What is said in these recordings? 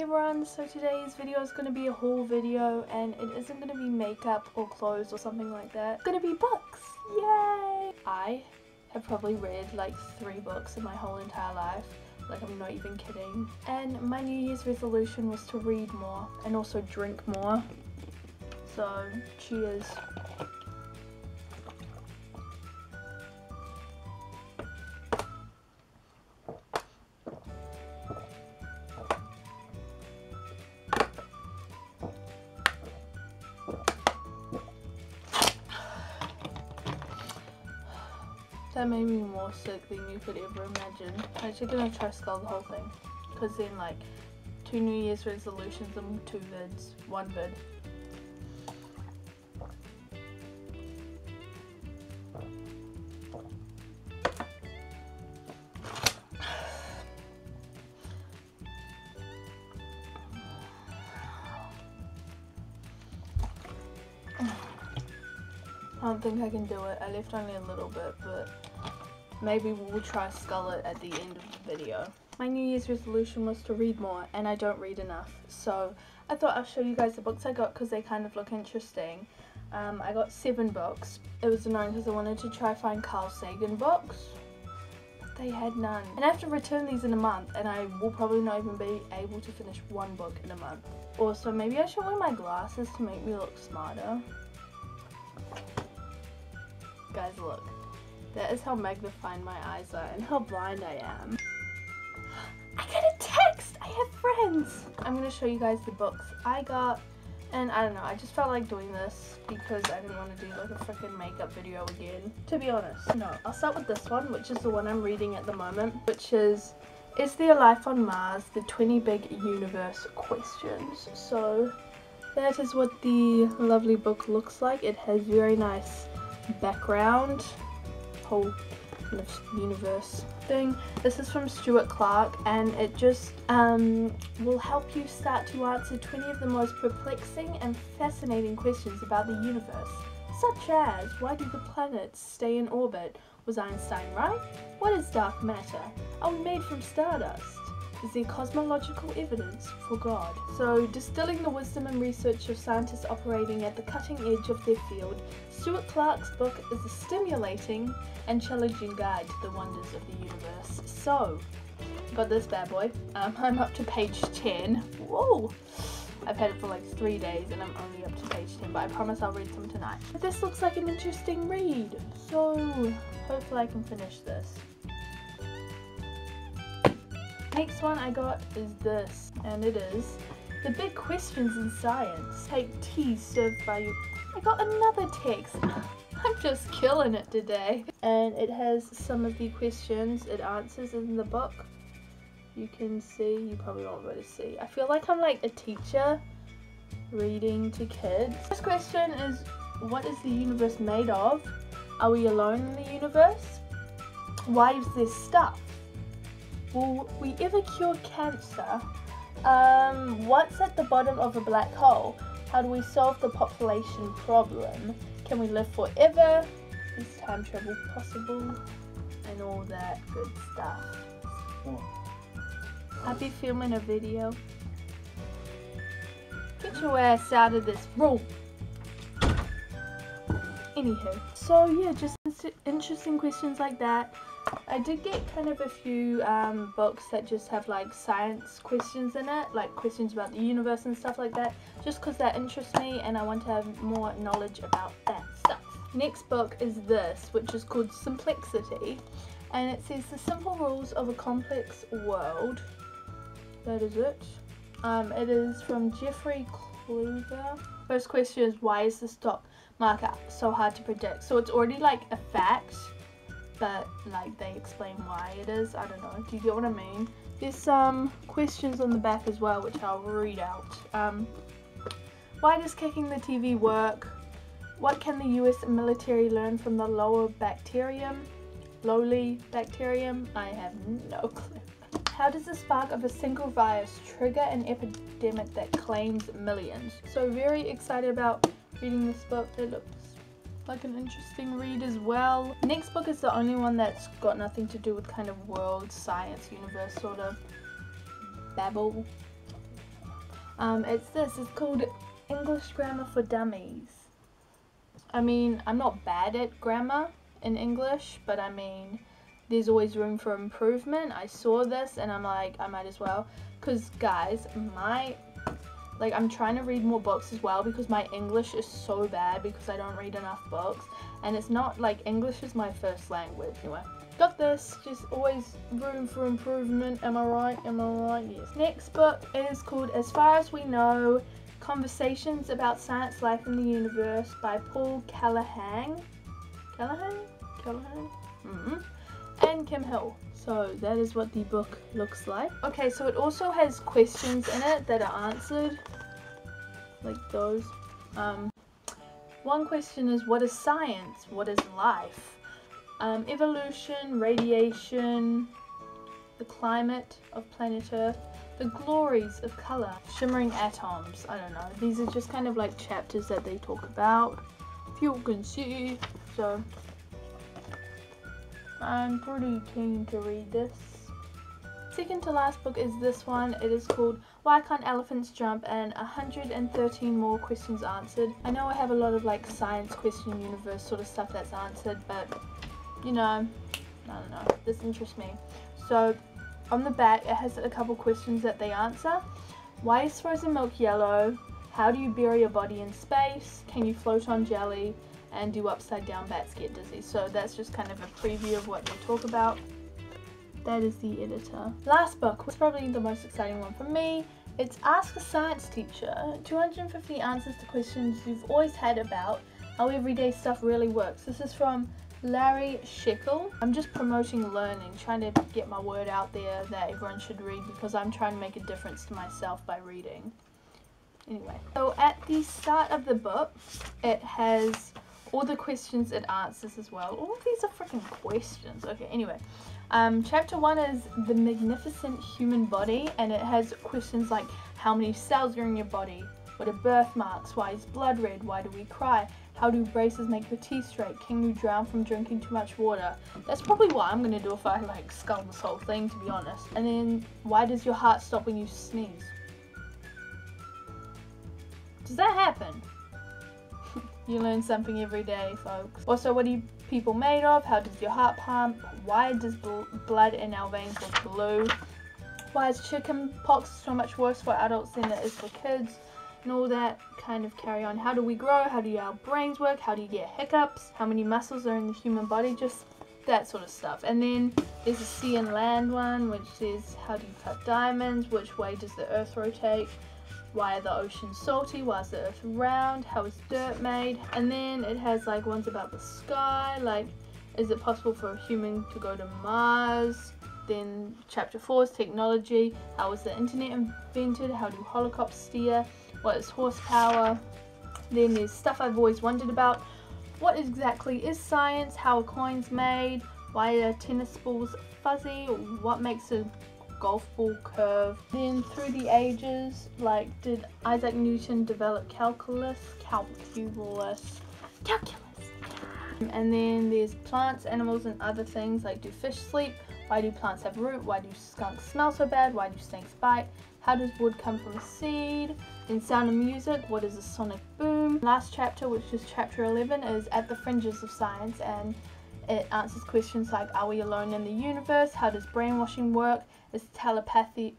everyone, so today's video is going to be a haul video and it isn't going to be makeup or clothes or something like that. It's going to be books! Yay! I have probably read like 3 books in my whole entire life, like I'm not even kidding. And my New Year's resolution was to read more and also drink more. So cheers. That made me more sick than you could ever imagine. I'm actually gonna try to skull the whole thing, because then like 2 New Year's resolutions and 2 vids, 1 vid. I don't think I can do it. I left only a little bit, but maybe we'll try to skull it at the end of the video. My New Year's resolution was to read more, and I don't read enough. So I thought I'll show you guys the books I got because they kind of look interesting. I got 7 books. It was annoying because I wanted to try find Carl Sagan books, but they had none. And I have to return these in a month, and I will probably not even be able to finish 1 book in a month. Also, maybe I should wear my glasses to make me look smarter. Guys, look, that is how magnifying my eyes are and how blind I am. I got a text! I have friends! I'm gonna show you guys the books I got, and I don't know, I just felt like doing this because I didn't want to do like a freaking makeup video again, to be honest. No, I'll start with this one, which is the one I'm reading at the moment, which is There Life on Mars? The 20 Big Universe Questions. So that is what the lovely book looks like. It has very nice background, whole kind of universe thing. This is from Stuart and it just will help you start to answer 20 of the most perplexing and fascinating questions about the universe, such as why do the planets stay in orbit? Was Einstein right? What is dark matter? Are we made from stardust? Is there cosmological evidence for God? So, distilling the wisdom and research of scientists operating at the cutting edge of their field, Stuart Clark's book is a stimulating and challenging guide to the wonders of the universe. So, got this bad boy. I'm up to page 10. Whoa! I've had it for like 3 days and I'm only up to page 10, but I promise I'll read some tonight. But this looks like an interesting read, so hopefully I can finish this. Next one I got is this, and it is The Big Questions in Science. Take tea served by you. I got another text. I'm just killing it today. And it has some of the questions it answers in the book. You can see, you probably won't be able to see. I feel like I'm like a teacher reading to kids. This question is, what is the universe made of? Are we alone in the universe? Why is there stuff? Will we ever cure cancer? What's at the bottom of a black hole? How do we solve the population problem? Can we live forever? Is time travel possible? And all that good stuff. I'll be filming a video. Get your ass out of this room. Anywho, so yeah, just interesting questions like that. I did get kind of a few books that just have like science questions in it, like questions about the universe and stuff like that, just because that interests me and I want to have more knowledge about that stuff. Next book is this, which is called Simplexity, and it says the simple rules of a complex world. That is it. It is from Jeffrey Kluger. First question is, why is the stock market so hard to predict? So it's already like a fact, but like they explain why it is. I don't know, do you get what I mean? There's some questions on the back as well, which I'll read out. Why does kicking the TV work? What can the US military learn from the Looi bacterium? I have no clue. How does the spark of a single virus trigger an epidemic that claims millions? So very excited about reading this book. It looks like an interesting read as well. Next book is the only one that's got nothing to do with kind of world, science, universe sort of babble. It's called English Grammar for Dummies. I mean, I'm not bad at grammar in English, but I mean, there's always room for improvement. I saw this and I'm like, I might as well. Because guys, I'm trying to read more books as well because my English is so bad because I don't read enough books. And it's not like English is my first language. Anyway, got this. Just always room for improvement. Am I right? Am I right? Yes. Next book is called As Far As We Know, Conversations About Science, Life and the Universe by Paul Callaghan. Callaghan? And Kim Hill. So that is what the book looks like. Okay, so it also has questions in it that are answered, like those. One question is, what is science? What is life? Evolution, radiation, the climate of planet Earth, the glories of color, shimmering atoms. I don't know. These are just kind of like chapters that they talk about, if you can see. So I'm pretty keen to read this. Second to last book is this one. It is called Why Can't Elephants Jump? And 113 more questions answered. I know I have a lot of like science question universe sort of stuff that's answered, but you know, I don't know, this interests me. So on the back it has a couple questions that they answer. Why is frozen milk yellow? How do you bury a body in space? Can you float on jelly? And do upside down bats get dizzy? So that's just kind of a preview of what they talk about. That is the editor. Last book was probably the most exciting one for me. It's Ask a Science Teacher. 250 answers to questions you've always had about how everyday stuff really works. This is from Larry Scheckel. I'm just promoting learning, trying to get my word out there that everyone should read because I'm trying to make a difference to myself by reading. Anyway, so at the start of the book, it has all the questions it answers as well. All of these are freaking questions. Okay, anyway. Chapter 1 is The Magnificent Human Body, and it has questions like how many cells are in your body? What are birthmarks? Why is blood red? Why do we cry? How do braces make your teeth straight? Can you drown from drinking too much water? That's probably what I'm gonna do if I like skull this whole thing, to be honest. And then, why does your heart stop when you sneeze? Does that happen? You learn something every day, folks. Also, what are people made of? How does your heart pump? Why does blood in our veins look blue? Why is chicken pox so much worse for adults than it is for kids? And all that kind of carry on. How do we grow? How do our brains work? How do you get hiccups? How many muscles are in the human body? Just that sort of stuff. And then there's a sea and land one, which says how do you cut diamonds? Which way does the earth rotate? Why are the oceans salty? Why is the earth round? How is dirt made? And then it has like ones about the sky, like is it possible for a human to go to Mars? Then chapter 4 is technology. How was the internet invented? How do helicopters steer? What is horsepower? Then there's stuff I've always wondered about. What exactly is science? How are coins made? Why are tennis balls fuzzy? What makes a golf ball curve? Then through the ages, like did Isaac Newton develop calculus. And then there's plants, animals and other things, like do fish sleep? Why do plants have root? Why do skunks smell so bad? Why do snakes bite? How does wood come from a seed? Then sound and music, what is a sonic boom? Last chapter, which is chapter 11, is At the Fringes of Science, and it answers questions like, are we alone in the universe? How does brainwashing work? Is telepathy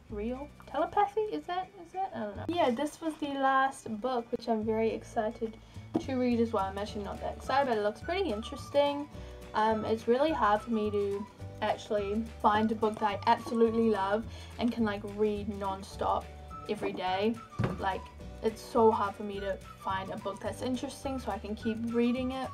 real? Telepathy? Is that? I don't know. Yeah, this was the last book, which I'm very excited to read as well. I'm actually not that excited, but it looks pretty interesting. It's really hard for me to actually find a book that I absolutely love and can like read non-stop every day. Like, it's so hard for me to find a book that's interesting so I can keep reading it.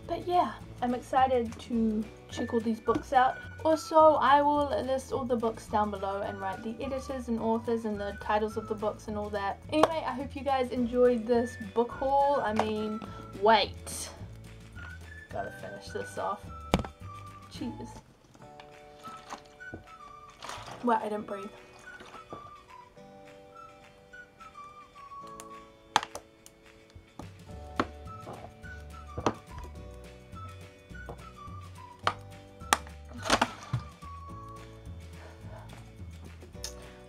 But yeah, I'm excited to check all these books out. Also, I will list all the books down below and write the editors and authors and the titles of the books and all that. Anyway, I hope you guys enjoyed this book haul. I mean, wait. Gotta finish this off. Cheers. Wait, I didn't breathe.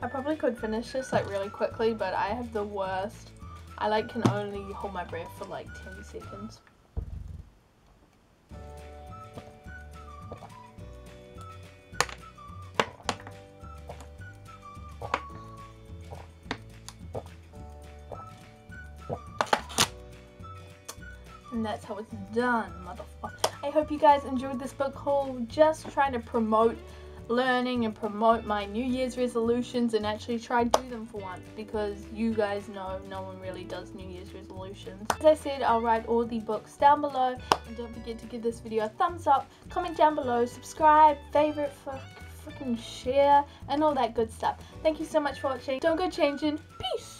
I probably could finish this like really quickly, but I have the worst. I like can only hold my breath for like 10 seconds. And that's how it's done, motherfucker. I hope you guys enjoyed this book haul. Just trying to promote learning and promote my New Year's resolutions and actually try to do them for once, because you guys know no one really does New Year's resolutions. As I said, I'll write all the books down below, and don't forget to give this video a thumbs up, comment down below, subscribe, favorite, freaking share, and all that good stuff. Thank you so much for watching. Don't go changing. Peace!